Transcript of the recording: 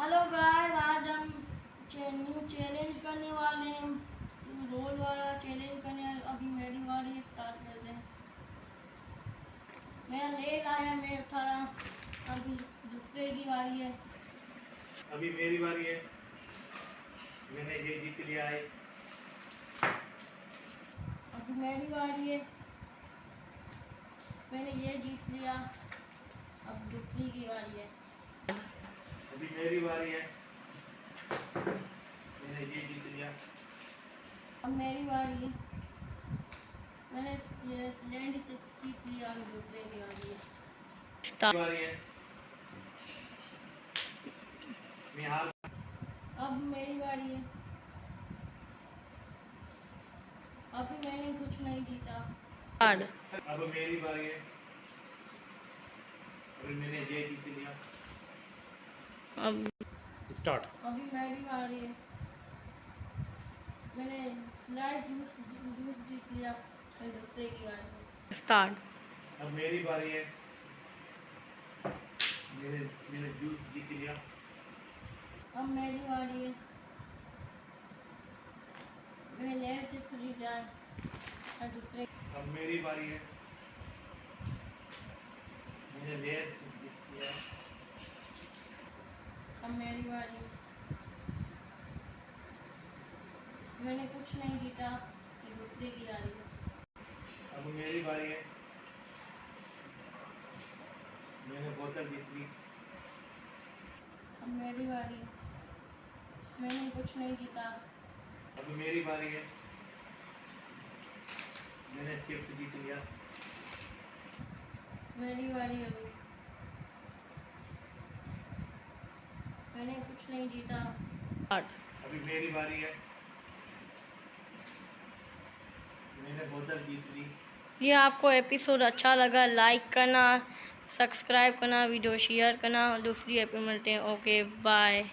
Hello guys, आज हम new challenge करने वाले हैं। रोल वाला चैलेंज करने वाले। अभी मेरी बारी है, स्टार्ट करते हैं। मेरा लेग आया, मैं उठा रहा। अभी दूसरे की बारी है। अभी मेरी बारी है, मैंने ये जीत लिया है। अभी मेरी बारी है, मैंने ये जीत लिया। अब दूसरी की बारी है। अभी मेरी बारी है, मैंने ये जीत लिया। अब मेरी बारी है, मैंने ये लैंड जीत लिया। अब दूसरे की बारी है। मेरी बारी है, मैं हार। अब मेरी बारी है, अभी मैंने कुछ नहीं जीता। अब मेरी बारी है, अभी मैंने ये जीत लिया। अब स्टार्ट। अभी मेरी बारी है, मैंने स्लाइस जूस जीत लिया। फिर दूसरे की बारी है। स्टार्ट। अब मेरी बारी है, मैंने मैंने जूस जीत लिया। अब मेरी बारी है, मैंने लेयर चिप्स जीता है। और दूसरे अब मेरी बारी है, मैंने लेयर जीत लिया। अब मेरी बारी है, मैंने कुछ नहीं जीता। फिर दूसरे की बारी है। अब मेरी बारी है, मैंने बोतल जीत ली। अब मेरी बारी है, मैंने कुछ नहीं जीता। अब मेरी बारी है, मैंने चिप्स जीत लिया। मेरी बारी अभी, मैंने कुछ नहीं जीता। अभी मेरी बारी है, मैंने बोतल जीत ली। ये आपको एपिसोड अच्छा लगा, लाइक करना, सब्सक्राइब करना, वीडियो शेयर करना। दूसरी एपिसोड मिलते हैं। Okay, bye.